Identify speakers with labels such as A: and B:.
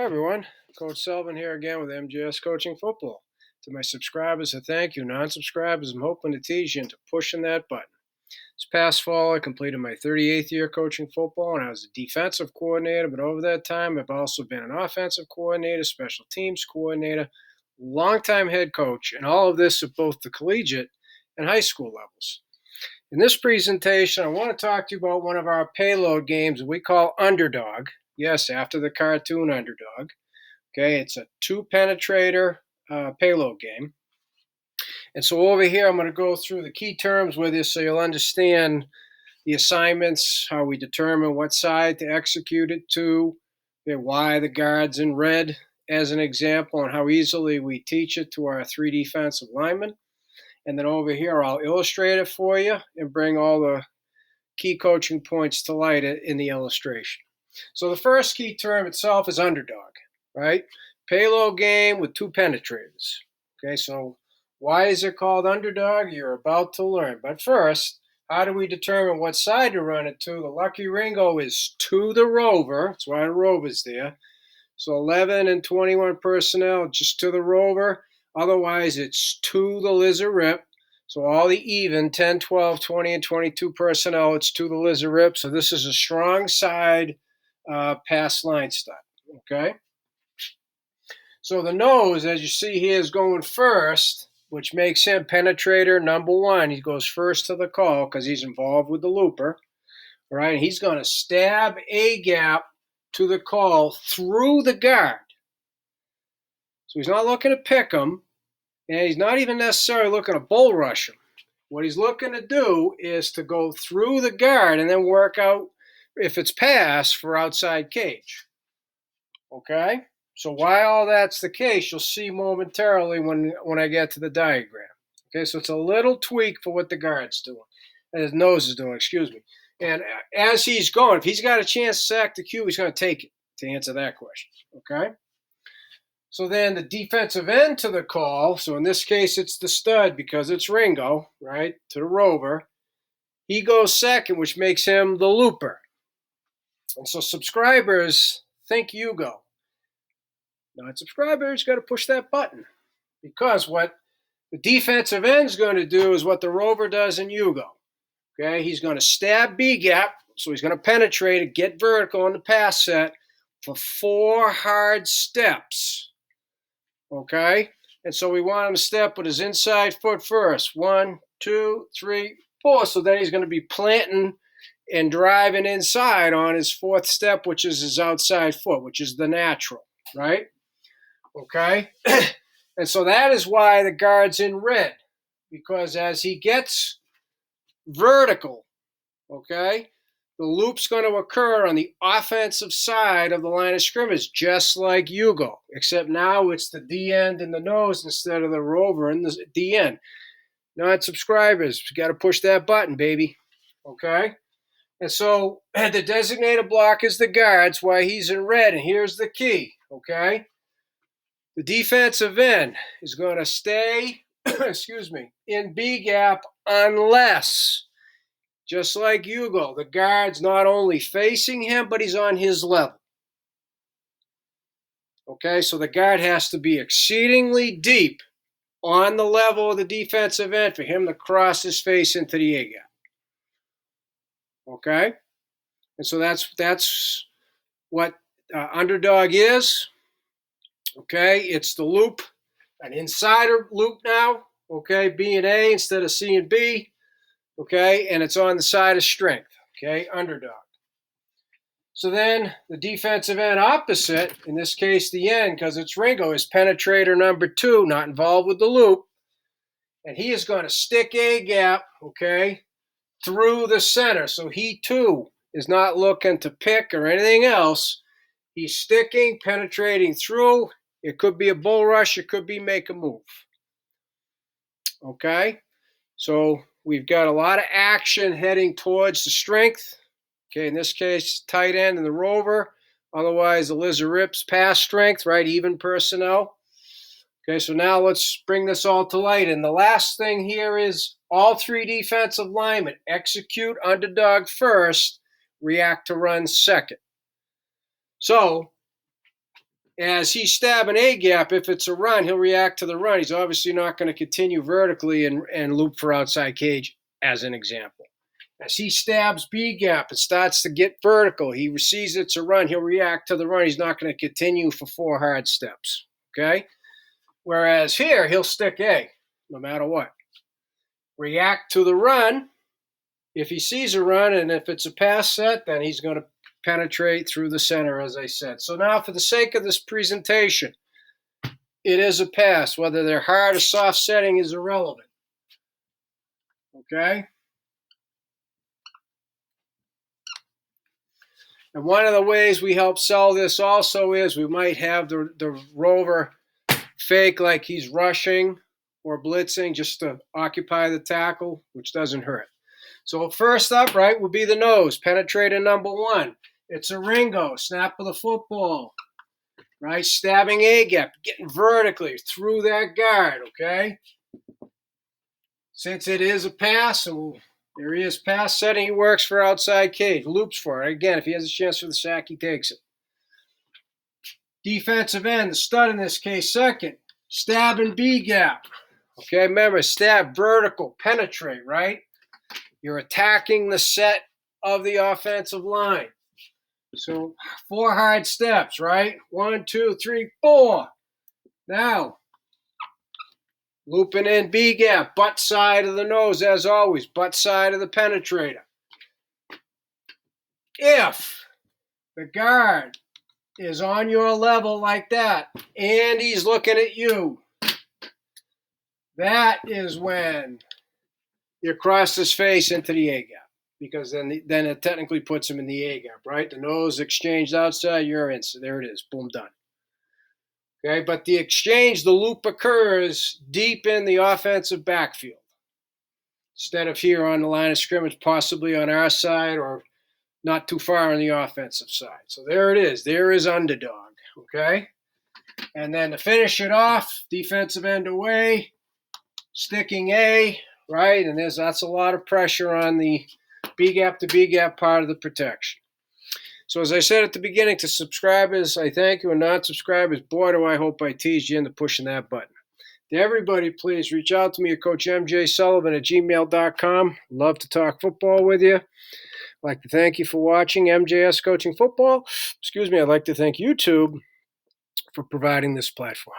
A: everyone. Coach Selvin here again with MJS Coaching Football. To my subscribers, a thank you. Non-subscribers, I'm hoping to tease you into pushing that button. This past fall, I completed my 38th year coaching football, and I was a defensive coordinator. But over that time, I've also been an offensive coordinator, special teams coordinator, longtime head coach, and all of this at both the collegiate and high school levels. In this presentation, I want to talk to you about one of our payload games we call Underdog. Yes, after the cartoon Underdog. Okay, it's a two-penetrator payload game. And so over here, I'm going to go through the key terms with you so you'll understand the assignments, how we determine what side to execute it to, why the guard's in red as an example, and how easily we teach it to our three defensive linemen. And then over here, I'll illustrate it for you and bring all the key coaching points to light in the illustration. So the first key term itself is underdog, right? Payload game with two penetrators. Okay, so why is it called underdog? You're about to learn. But first, how do we determine what side to run it to? The lucky Ringo is to the rover. That's why the rover's there. So 11 and 21 personnel just to the rover. Otherwise, it's to the lizard rip. So all the even 10, 12, 20, and 22 personnel, it's to the lizard rip. So this is a strong side pass line stunt. Okay. So the nose, as you see here, is going first, which makes him penetrator number one. He goes first to the call because he's involved with the looper. All right. He's going to stab a gap to the call through the guard. So he's not looking to pick him, and he's not even necessarily looking to bull rush him. What he's looking to do is to go through the guard and then work out, if it's pass, for outside cage. Okay? So why all that's the case, you'll see momentarily when I get to the diagram. Okay, so it's a little tweak for what the guard's doing, and his nose is doing, excuse me. And as he's going, if he's got a chance to sack the cue, he's going to take it to answer that question. Okay? So then the defensive end to the call, so in this case it's the stud because it's Ringo, right, to the rover. He goes second, which makes him the looper. And so subscribers think you go. Non-subscribers got to push that button because what the defensive end's going to do is what the rover does in Yugo. Okay, he's going to stab B gap, so he's going to penetrate it, get vertical on the pass set for 4 hard steps. Okay, and so we want him to step with his inside foot first. 1, 2, 3, 4. So then he's going to be planting and driving inside on his 4th step, which is his outside foot, which is the natural, right? Okay, and so that is why the guard's in red, because as he gets vertical, okay, the loop's going to occur on the offensive side of the line of scrimmage, just like Yugo, except now it's the D end and the nose instead of the rover and the D end. Non-subscribers, you got to push that button, baby. Okay? And so the designated block is the guard. That's why he's in red, and here's the key. Okay? The defensive end is going to stay, in B gap unless, just like Yugo, the guard's not only facing him, but he's on his level. Okay, so the guard has to be exceedingly deep on the level of the defensive end for him to cross his face into the A gap. Okay, and so that's what underdog is. Okay, it's the loop, an insider loop now. Okay, B and A instead of C and B. Okay, and it's on the side of strength, okay, underdog. So then the defensive end opposite, in this case the end, because it's Ringo, is penetrator number 2, not involved with the loop. And he is going to stick a gap, okay, through the center. So he too is not looking to pick or anything else. He's sticking, penetrating through. It could be a bull rush. It could be make a move. Okay, so we've got a lot of action heading towards the strength. Okay, in this case, tight end and the rover. Otherwise, the lizard rips pass strength, right? Even personnel. Okay, so now let's bring this all to light. And the last thing here is all 3 defensive linemen execute underdog first, react to run second. So As he's stabbing A gap, if it's a run, he'll react to the run. He's obviously not going to continue vertically and loop for outside cage, as an example. As he stabs B gap, it starts to get vertical. He sees it's a run. He'll react to the run. He's not going to continue for 4 hard steps. Okay? Whereas here, he'll stick A, no matter what. React to the run. If he sees a run, and if it's a pass set, then he's going to penetrate through the center, as I said. So now, for the sake of this presentation, it is a pass. Whether they're hard or soft setting is irrelevant. Okay? And one of the ways we help sell this also is we might have the rover fake like he's rushing or blitzing just to occupy the tackle, which doesn't hurt. So first up, right, would be the nose, penetrator number 1. It's a Ringo, snap of the football, right? Stabbing A gap, getting vertically through that guard, okay? Since it is a pass, and there he is pass setting, he works for outside cage, loops for it. Again, if he has a chance for the sack, he takes it. Defensive end, the stud in this case, second, stabbing B gap. Okay, remember, stab, vertical, penetrate, right? You're attacking the set of the offensive line. So 4 hard steps, right? 1, 2, 3, 4. Now, looping in B gap, butt side of the nose, as always, butt side of the penetrator. If the guard is on your level like that, and he's looking at you, that is when you cross his face into the A gap, because then it technically puts him in the A gap, right? The nose exchanged outside, you're in. So there it is, boom, done. Okay, but the exchange, the loop occurs deep in the offensive backfield instead of here on the line of scrimmage, possibly on our side or not too far on the offensive side. So there it is. There is Underdog, okay? And then to finish it off, defensive end away, sticking A, right? And that's a lot of pressure on the B gap to B gap part of the protection. So as I said at the beginning, to subscribers, I thank you, and non-subscribers, boy, do I hope I teased you into pushing that button. To everybody, please reach out to me at CoachMJSullivan@gmail.com. Love to talk football with you. I'd like to thank you for watching MJS Coaching Football. I'd like to thank YouTube for providing this platform.